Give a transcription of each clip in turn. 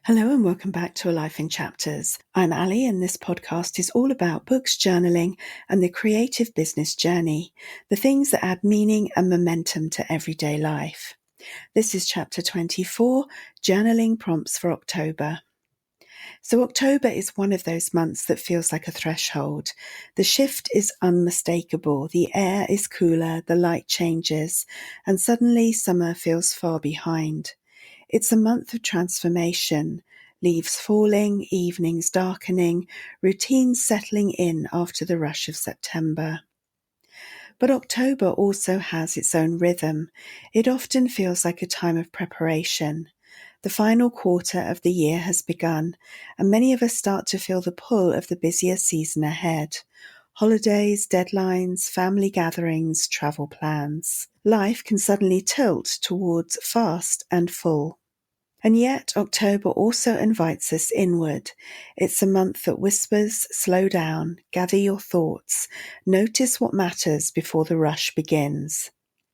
Hello and welcome back to A Life in Chapters. I'm Ali and this podcast is all about books, journaling and the creative business journey, the things that add meaning and momentum to everyday life. This is chapter 24, Journaling Prompts for October. So October is one of those months that feels like a threshold. The shift is unmistakable. The air is cooler, the light changes, and suddenly summer feels far behind. It's a month of transformation, leaves falling, evenings darkening, routines settling in after the rush of September. But October also has its own rhythm. It often feels like a time of preparation. The final quarter of the year has begun, and many of us start to feel the pull of the busier season ahead. Holidays, deadlines, family gatherings, travel plans. Life can suddenly tilt towards fast and full. And yet October also invites us inward. It's a month that whispers, slow down, gather your thoughts, notice what matters before the rush begins.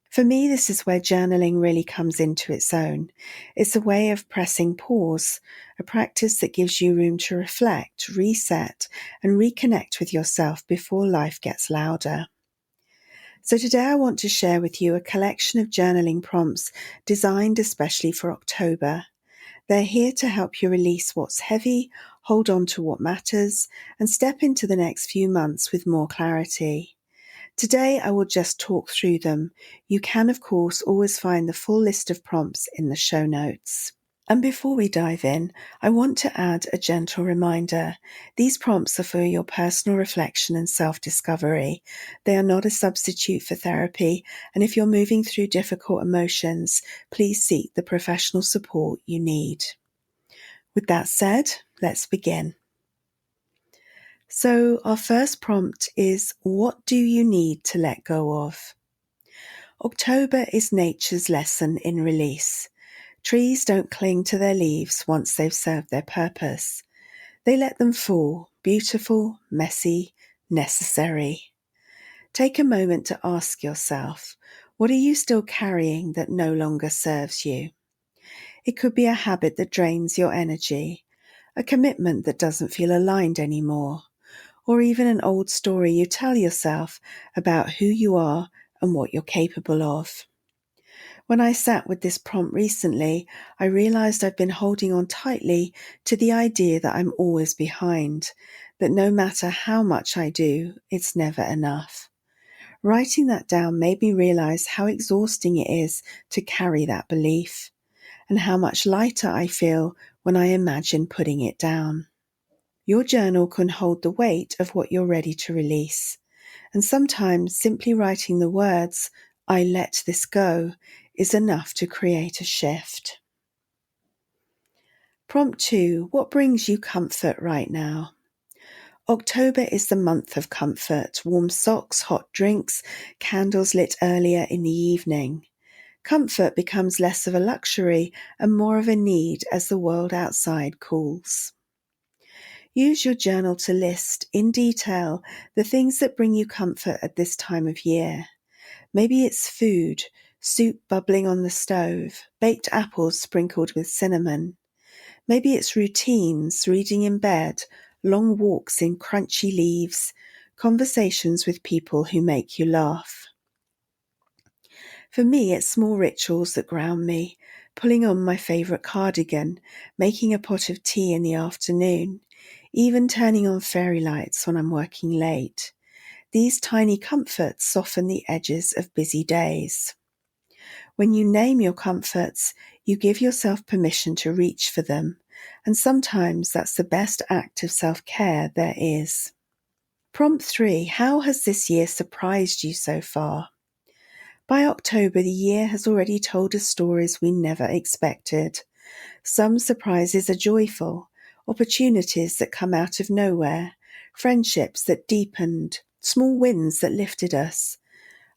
For me, this is where journaling really comes into its own. It's a way of pressing pause, a practice that gives you room to reflect, reset, and reconnect with yourself before life gets louder. So today I want to share with you a collection of journaling prompts designed especially for October. They're here to help you release what's heavy, hold on to what matters, and step into the next few months with more clarity. Today, I will just talk through them. You can, of course, always find the full list of prompts in the show notes. And before we dive in, I want to add a gentle reminder. These prompts are for your personal reflection and self-discovery. They are not a substitute for therapy, and if you're moving through difficult emotions, please seek the professional support you need. With that said, let's begin. So our first prompt is, what do you need to let go of? October is nature's lesson in release. Trees don't cling to their leaves once they've served their purpose. They let them fall, beautiful, messy, necessary. Take a moment to ask yourself, what are you still carrying that no longer serves you? It could be a habit that drains your energy, a commitment that doesn't feel aligned anymore, or even an old story you tell yourself about who you are and what you're capable of. When I sat with this prompt recently, I realized I've been holding on tightly to the idea that I'm always behind, that no matter how much I do, it's never enough. Writing that down made me realize how exhausting it is to carry that belief, and how much lighter I feel when I imagine putting it down. Your journal can hold the weight of what you're ready to release. And sometimes simply writing the words, I let this go, is enough to create a shift. Prompt 2. What brings you comfort right now? October is the month of comfort. Warm socks, hot drinks, candles lit earlier in the evening. Comfort becomes less of a luxury and more of a need as the world outside cools. Use your journal to list, in detail, the things that bring you comfort at this time of year. Maybe it's food, soup bubbling on the stove, baked apples sprinkled with cinnamon. Maybe it's routines, reading in bed, long walks in crunchy leaves, conversations with people who make you laugh. For me, it's small rituals that ground me, pulling on my favourite cardigan, making a pot of tea in the afternoon, even turning on fairy lights when I'm working late. These tiny comforts soften the edges of busy days. When you name your comforts, you give yourself permission to reach for them, and sometimes that's the best act of self-care there is. Prompt 3. How has this year surprised you so far? By October, the year has already told us stories we never expected. Some surprises are joyful, opportunities that come out of nowhere, friendships that deepened, small wins that lifted us.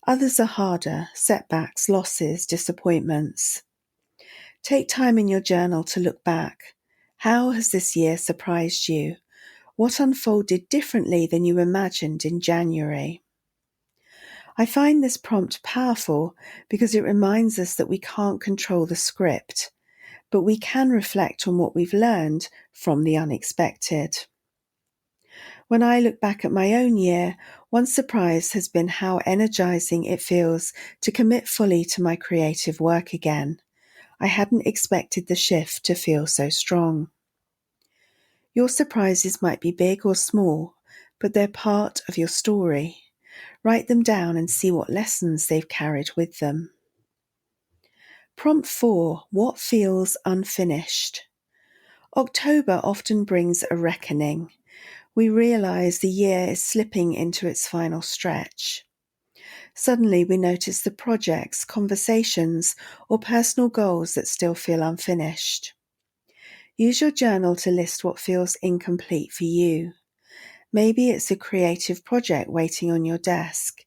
Others are harder, setbacks, losses, disappointments. Take time in your journal to look back. How has this year surprised you? What unfolded differently than you imagined in January? I find this prompt powerful because it reminds us that we can't control the script, but we can reflect on what we've learned from the unexpected. When I look back at my own year, one surprise has been how energizing it feels to commit fully to my creative work again. I hadn't expected the shift to feel so strong. Your surprises might be big or small, but they're part of your story. Write them down and see what lessons they've carried with them. Prompt 4. What feels unfinished? October often brings a reckoning. We realize the year is slipping into its final stretch. Suddenly we notice the projects, conversations, or personal goals that still feel unfinished. Use your journal to list what feels incomplete for you. Maybe it's a creative project waiting on your desk.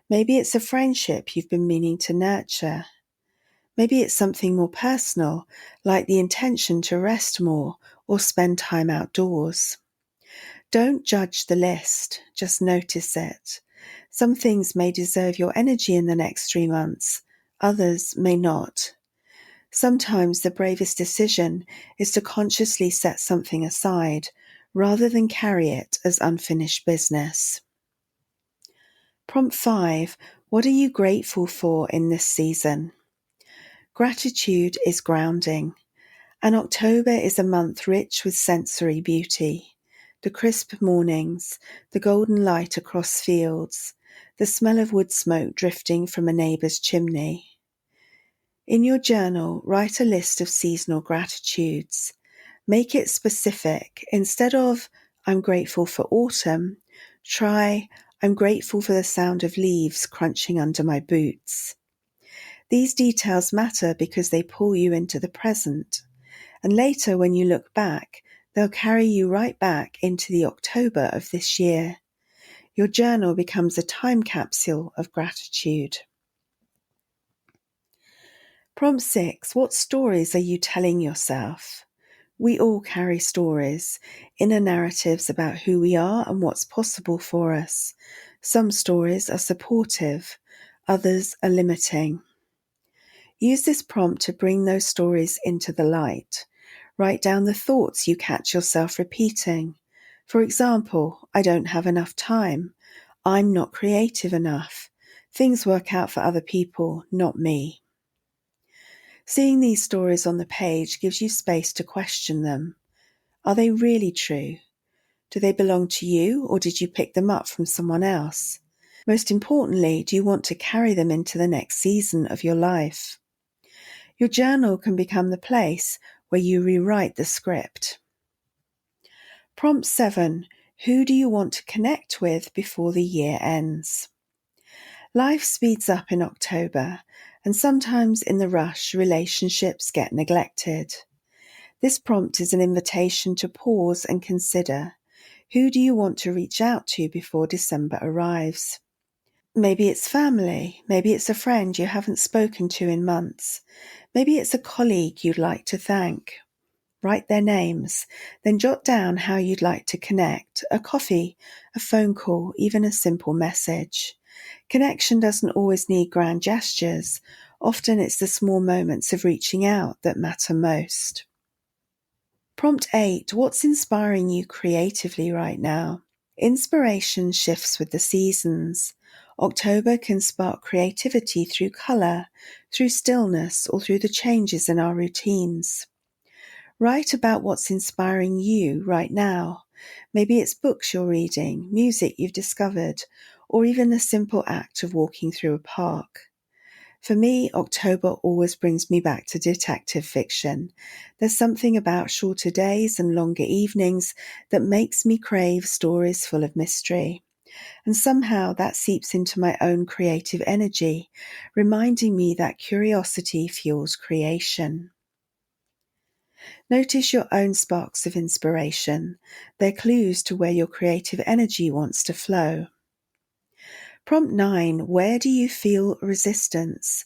Maybe it's a friendship you've been meaning to nurture. Maybe it's something more personal, like the intention to rest more or spend time outdoors. Don't judge the list, just notice it. Some things may deserve your energy in the next 3 months, others may not. Sometimes the bravest decision is to consciously set something aside, rather than carry it as unfinished business. Prompt 5. What are you grateful for in this season? Gratitude is grounding, and October is a month rich with sensory beauty. The crisp mornings, the golden light across fields, the smell of wood smoke drifting from a neighbour's chimney. In your journal, write a list of seasonal gratitudes. Make it specific. Instead of, I'm grateful for autumn, try, I'm grateful for the sound of leaves crunching under my boots. These details matter because they pull you into the present. And later, when you look back, they'll carry you right back into the October of this year. Your journal becomes a time capsule of gratitude. Prompt 6. What stories are you telling yourself? We all carry stories, inner narratives about who we are and what's possible for us. Some stories are supportive, others are limiting. Use this prompt to bring those stories into the light. Write down the thoughts you catch yourself repeating. For example, I don't have enough time. I'm not creative enough. Things work out for other people, not me. Seeing these stories on the page gives you space to question them. Are they really true? Do they belong to you, or did you pick them up from someone else? Most importantly, do you want to carry them into the next season of your life? Your journal can become the place where you rewrite the script. Prompt 7. Who do you want to connect with before the year ends? Life speeds up in October, and sometimes in the rush, relationships get neglected. This prompt is an invitation to pause and consider, who do you want to reach out to before December arrives? Maybe it's family, maybe it's a friend you haven't spoken to in months, maybe it's a colleague you'd like to thank. Write their names, then jot down how you'd like to connect, a coffee, a phone call, even a simple message. Connection doesn't always need grand gestures. Often it's the small moments of reaching out that matter most. Prompt 8. What's inspiring you creatively right now? Inspiration shifts with the seasons. October can spark creativity through colour, through stillness, or through the changes in our routines. Write about what's inspiring you right now. Maybe it's books you're reading, music you've discovered, or even the simple act of walking through a park. For me, October always brings me back to detective fiction. There's something about shorter days and longer evenings that makes me crave stories full of mystery. And somehow that seeps into my own creative energy, reminding me that curiosity fuels creation. Notice your own sparks of inspiration. They're clues to where your creative energy wants to flow. Prompt 9. Where do you feel resistance?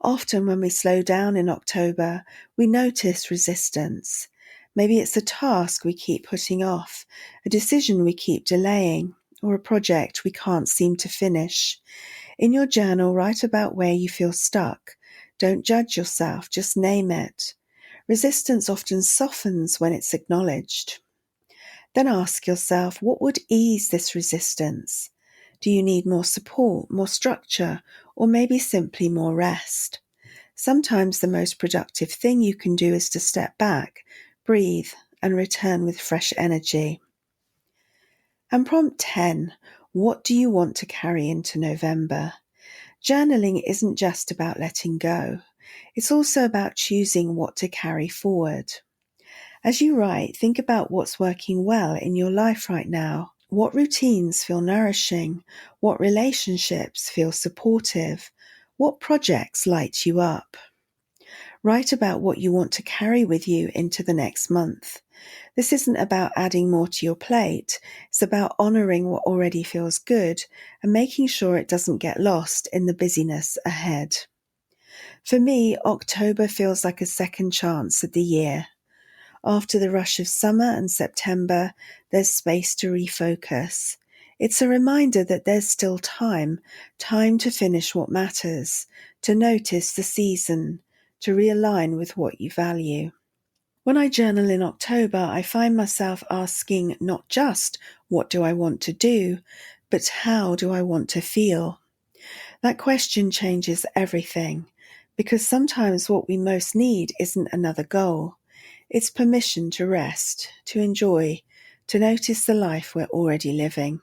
Often when we slow down in October, we notice resistance. Maybe it's a task we keep putting off, a decision we keep delaying, or a project we can't seem to finish. In your journal, write about where you feel stuck. Don't judge yourself, just name it. Resistance often softens when it's acknowledged. Then ask yourself, what would ease this resistance? Do you need more support, more structure, or maybe simply more rest? Sometimes the most productive thing you can do is to step back, breathe, and return with fresh energy. And prompt 10, what do you want to carry into November? Journaling isn't just about letting go. It's also about choosing what to carry forward. As you write, think about what's working well in your life right now. What routines feel nourishing? What relationships feel supportive? What projects light you up? Write about what you want to carry with you into the next month. This isn't about adding more to your plate. It's about honoring what already feels good and making sure it doesn't get lost in the busyness ahead. For me, October feels like a second chance at the year. After the rush of summer and September, there's space to refocus. It's a reminder that there's still time to finish what matters, to notice the season, to realign with what you value. When I journal in October, I find myself asking not just what do I want to do, but how do I want to feel? That question changes everything, because sometimes what we most need isn't another goal. It's permission to rest, to enjoy, to notice the life we're already living.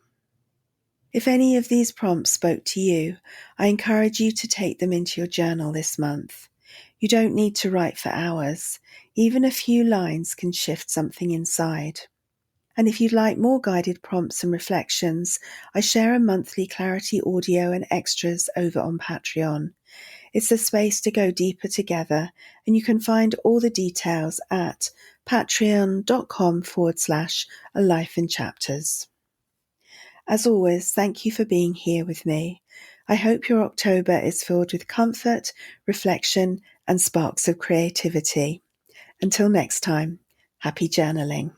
If any of these prompts spoke to you, I encourage you to take them into your journal this month. You don't need to write for hours. Even a few lines can shift something inside. And if you'd like more guided prompts and reflections, I share a monthly clarity audio and extras over on Patreon. It's a space to go deeper together, and you can find all the details at patreon.com/a life in chapters. As always, thank you for being here with me. I hope your October is filled with comfort, reflection, and sparks of creativity. Until next time, happy journaling.